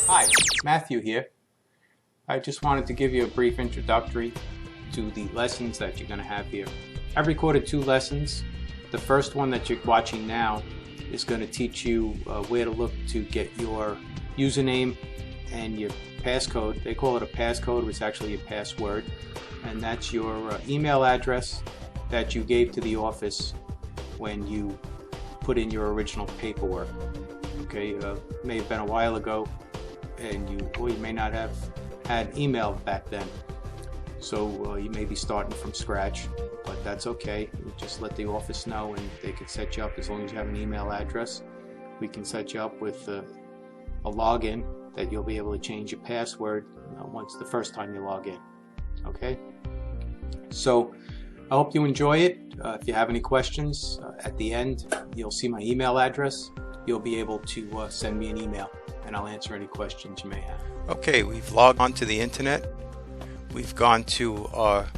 Hi, Matthew here. I just wanted to give you a brief introductory to the lessons that you're going to have here. I've recorded 2 lessons. The first one that you're watching now is going to teach you where to look to get your username and your passcode. They call it a passcode, it's actually a password. And that's your email address that you gave to the office when you put in your original paperwork. Okay, may have been a while ago, and you may not have had email back then, so you may be starting from scratch, but that's okay. You just let the office know and they can set you up. As long as you have an email address, we can set you up with a login that you'll be able to change your password once the first time you log in. Okay, so I hope you enjoy it. If you have any questions, at the end you'll see my email address. You'll be able to send me an email and I'll answer any questions you may have. Okay, we've logged onto the internet. We've gone to our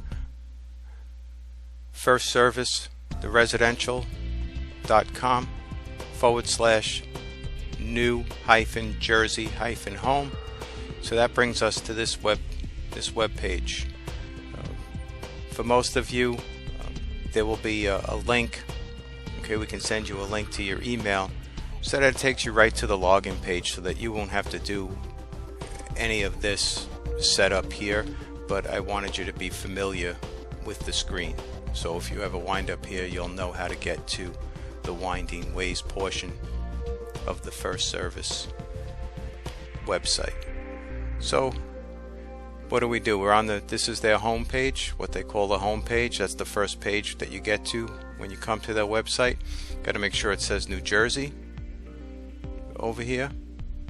first service, the residential.com/new-jersey-home. So that brings us to this web page. For most of you, there will be a link. Okay, we can send you a link to your email so that it takes you right to the login page, so that you won't have to do any of this setup here. But I wanted you to be familiar with the screen, so if you ever wind up here, you'll know how to get to the winding ways portion of the first service website. So what do? We're on this is their home page, what they call the home page. That's the first page that you get to when you come to their website. Got to make sure it says New Jersey over here.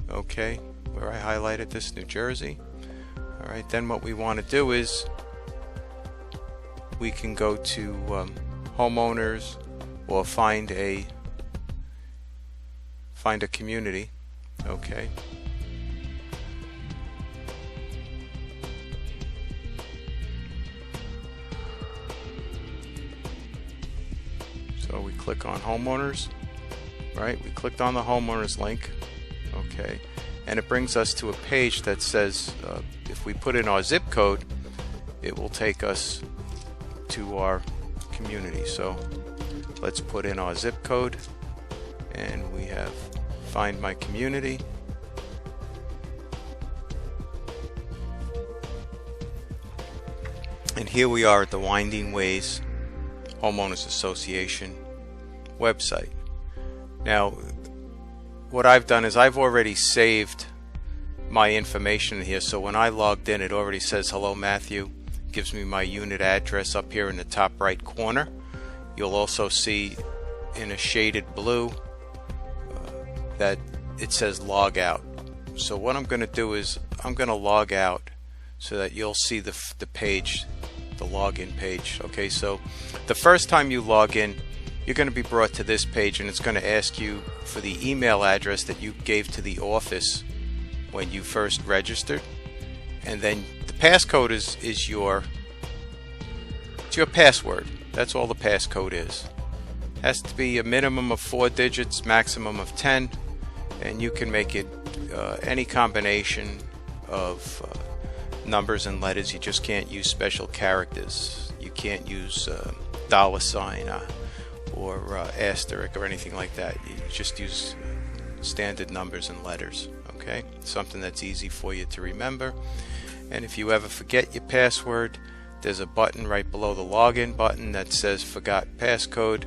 Okay, where I highlighted this, New Jersey. Alright, then what we want to do is we can go to homeowners, or find a community. Okay, so we click on homeowners. Right, we clicked on the homeowners link. Okay, and it brings us to a page that says if we put in our zip code, it will take us to our community. So let's put in our zip code, and we have find my community. And here we are at the Winding Ways Homeowners Association website. Now, what I've done is I've already saved my information here, so when I logged in, it already says hello Matthew. It gives me my unit address up here in the top right corner. You'll also see in a shaded blue that it says log out. So what I'm going to do is I'm going to log out so that you'll see the page, the login page. Okay, so the first time you log in, you're going to be brought to this page, and it's going to ask you for the email address that you gave to the office when you first registered, and then the passcode is your password. That's all the passcode is. Has to be a minimum of 4 digits, maximum of 10, and you can make it any combination of numbers and letters. You just can't use special characters. You can't use $, or asterisk or anything like that. You just use standard numbers and letters. Okay, something that's easy for you to remember. And if you ever forget your password, there's a button right below the login button that says forgot passcode.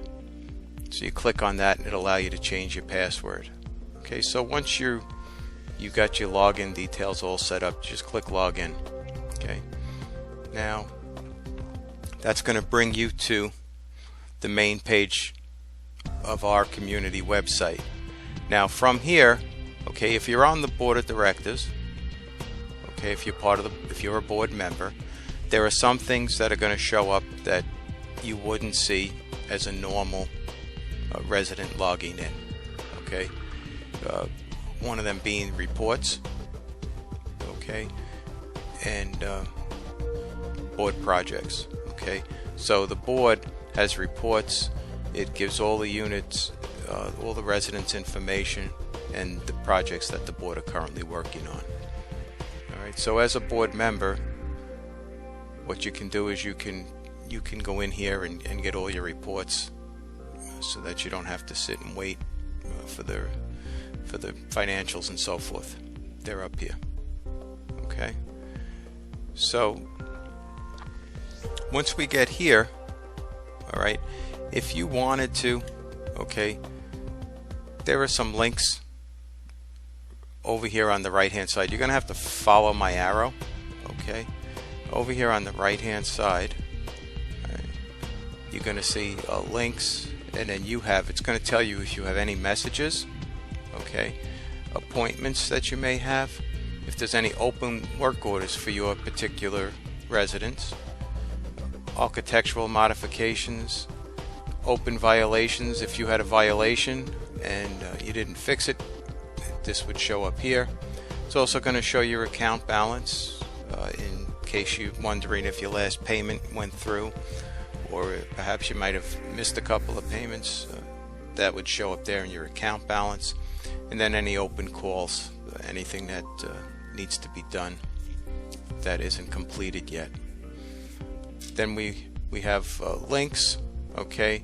So you click on that and it'll allow you to change your password. Okay, so once you got your login details all set up, just click login. Okay, now that's going to bring you to the main page of our community website. Now from here, okay, if you're on the board of directors, okay, if you're a board member, there are some things that are going to show up that you wouldn't see as a normal resident logging in. Okay, one of them being reports. Okay, and board projects. Okay, so the board has reports. It gives all the units, all the residents information and the projects that the board are currently working on. Alright, so as a board member, what you can do is you can go in here and get all your reports, so that you don't have to sit and wait for the financials and so forth. They're up here. Okay, so once we get here, alright, if you wanted to, okay, there are some links over here on the right hand side. You're gonna have to follow my arrow. Okay, over here on the right hand side, right, you're gonna see links, and then it's gonna tell you if you have any messages, okay, appointments that you may have, if there's any open work orders for your particular residence, architectural modifications, open violations. If you had a violation and you didn't fix it, this would show up here. It's also going to show your account balance in case you're wondering if your last payment went through, or perhaps you might have missed a couple of payments. That would show up there in your account balance. And then any open calls, anything that needs to be done that isn't completed yet. Then we have links. Okay,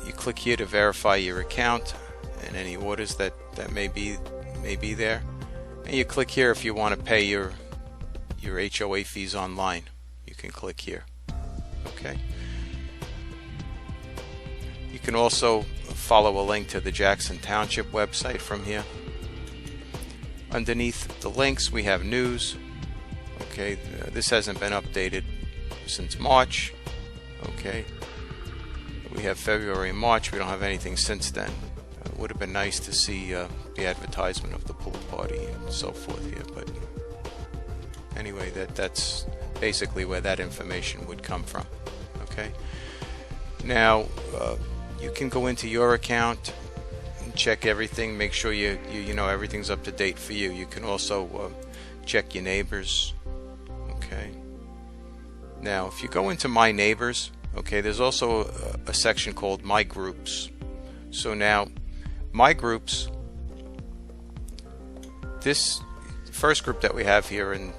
you click here to verify your account and any orders that may be there, and you click here if you want to pay your HOA fees online. You can click here. Okay, you can also follow a link to the Jackson Township website from here. Underneath the links we have news. Okay, this hasn't been updated since March. Okay, we have February and March. We don't have anything since then. It would have been nice to see the advertisement of the pool party and so forth here, but anyway, that's basically where that information would come from. Okay, now you can go into your account and check everything, make sure you know everything's up to date for you. You can also check your neighbors. Okay, now if you go into My Neighbors, okay, there's also a section called My Groups. So now My Groups, this first group that we have here, and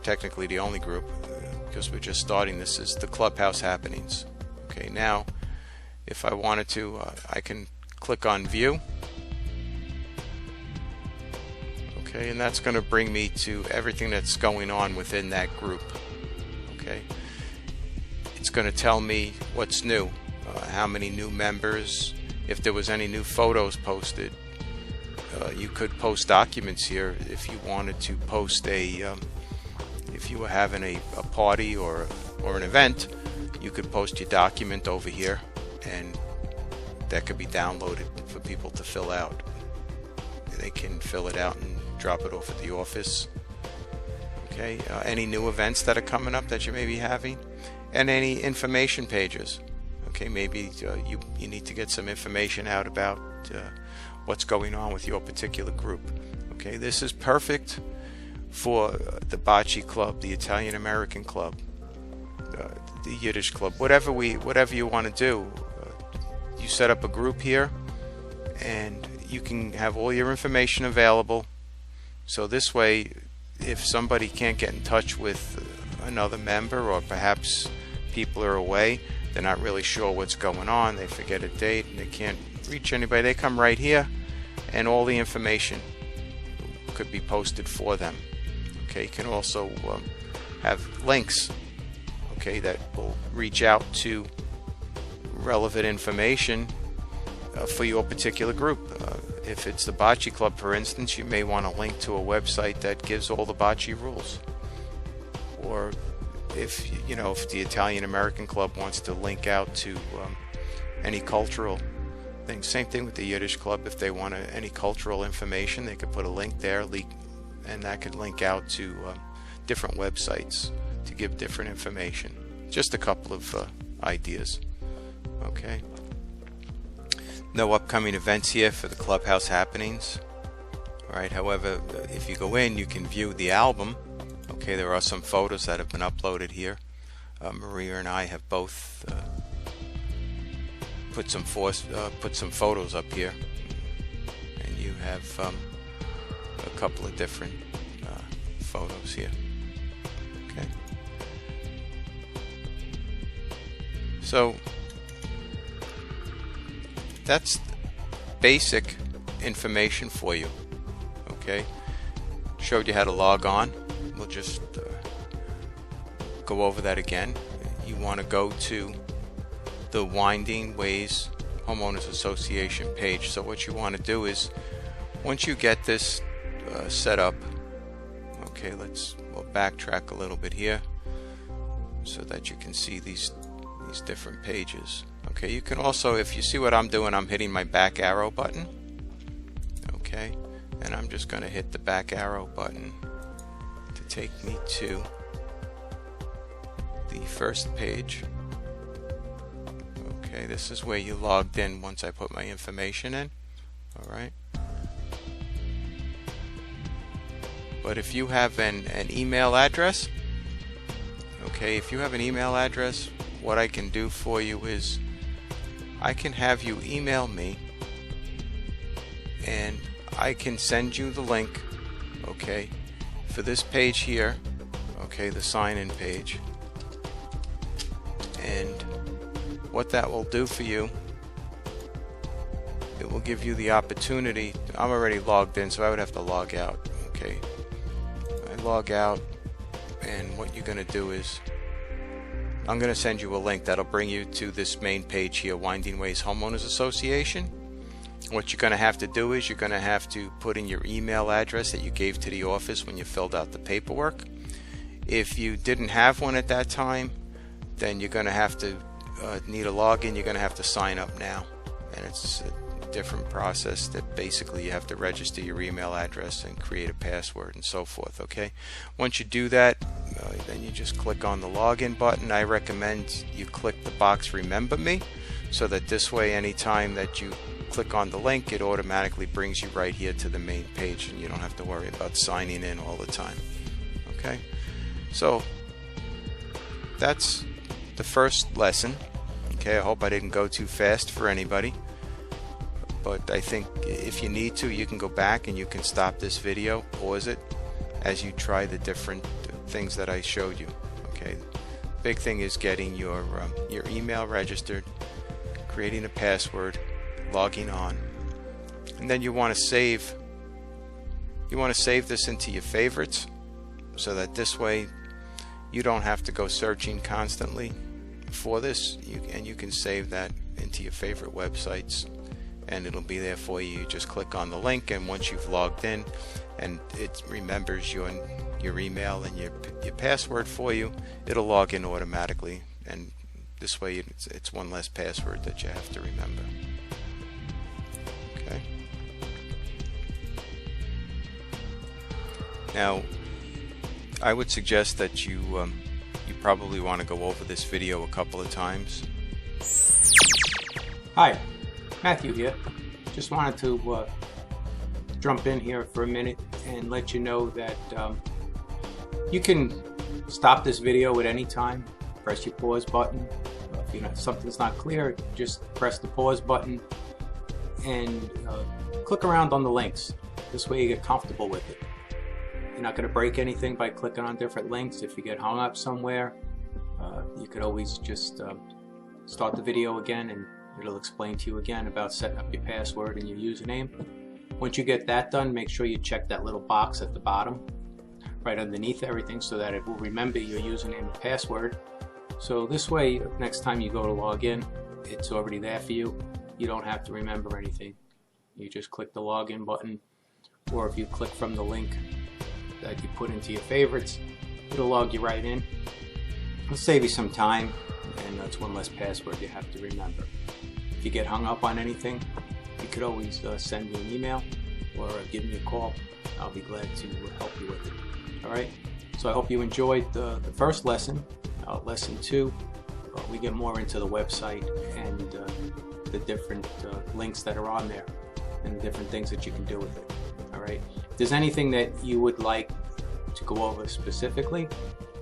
technically the only group because we're just starting this, is the Clubhouse Happenings. Okay, now if I wanted to, I can click on View. Okay, and that's going to bring me to everything that's going on within that group. Okay, it's going to tell me what's new, how many new members, if there was any new photos posted. You could post documents here if you wanted to post if you were having a party or an event. You could post your document over here, and that could be downloaded for people to fill out. They can fill it out and drop it off at the office. Okay, any new events that are coming up that you may be having, and any information pages. Okay, maybe you need to get some information out about what's going on with your particular group. Okay, this is perfect for the Bocce Club, the Italian American Club, the Yiddish Club, whatever you want to do. You set up a group here, and you can have all your information available. So this way, if somebody can't get in touch with another member, or perhaps people are away, they're not really sure what's going on, they forget a date and they can't reach anybody, they come right here and all the information could be posted for them. Okay, you can also have links, okay, that will reach out to relevant information for your particular group. If it's the Bocce Club, for instance, you may want to link to a website that gives all the bocce rules. Or if the Italian American Club wants to link out to any cultural things. Same thing with the Yiddish Club. If they want any cultural information, they could put a link there, and that could link out to different websites to give different information. Just a couple of ideas. Okay. No upcoming events here for the Clubhouse Happenings. Alright, however, if you go in, you can view the album. Okay, there are some photos that have been uploaded here. Maria and I have both put some photos up here, and you have a couple of different photos here. Okay. So that's basic information for you. Okay. Showed you how to log on. We'll just go over that again. You want to go to the Winding Ways Homeowners Association page. So what you want to do is, once you get this set up, okay, we'll backtrack a little bit here so that you can see these different pages. Okay, you can also, if you see what I'm doing, I'm hitting my back arrow button. Okay, and I'm just going to hit the back arrow button to take me to the first page. Okay, this is where you logged in once I put my information in. Alright. But if you have an email address, okay, if you have an email address, what I can do for you is I can have you email me and I can send you the link, okay, for this page here, okay, the sign-in page. And what that will do for you, it will give you the opportunity. I'm already logged in, so I would have to log out. Okay, I log out, and what you're going to do is I'm going to send you a link that'll bring you to this main page here, Winding Ways Homeowners Association. What you're going to have to do is you're going to have to put in your email address that you gave to the office when you filled out the paperwork. If you didn't have one at that time, then you're going to have to need a login. You're going to have to sign up now, and it's a different process that basically you have to register your email address and create a password and so forth. Okay, once you do that, then you just click on the login button. I recommend you click the box Remember Me, so that this way anytime that you click on the link, it automatically brings you right here to the main page, and you don't have to worry about signing in all the time. Okay, so that's the first lesson. Okay, I hope I didn't go too fast for anybody, but I think if you need to, you can go back and you can stop this video, pause it as you try the different things that I showed you. Okay, big thing is getting your email registered, creating a password, logging on, and then you want to save this into your favorites, so that this way you don't have to go searching constantly for this, and you can save that into your favorite websites, and it'll be there for you. You just click on the link, and once you've logged in and it remembers your email and your password for you, it'll log in automatically, and this way it's one less password that you have to remember. Okay. Now, I would suggest that you probably want to go over this video a couple of times. Hi, Matthew here. Just wanted to jump in here for a minute and let you know that you can stop this video at any time. Press your pause button. If something's not clear, just press the pause button and click around on the links. This way you get comfortable with it. You're not going to break anything by clicking on different links. If you get hung up somewhere, you could always just start the video again, and it'll explain to you again about setting up your password and your username. Once you get that done, make sure you check that little box at the bottom, right underneath everything, so that it will remember your username and password. So this way, next time you go to log in, it's already there for you. You don't have to remember anything. You just click the login button, or if you click from the link that you put into your favorites, it'll log you right in. It'll save you some time, and that's one less password you have to remember. If you get hung up on anything, you could always send me an email or give me a call. I'll be glad to help you with it. Alright, so I hope you enjoyed the first lesson. Lesson 2, we get more into the website and the different links that are on there and the different things that you can do with it. Alright, if there's anything that you would like to go over specifically,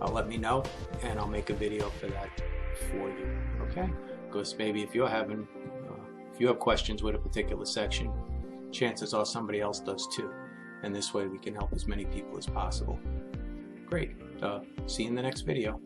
let me know and I'll make a video for that for you. Okay, because maybe if you have questions with a particular section, chances are somebody else does too. And this way we can help as many people as possible. Great. See you in the next video.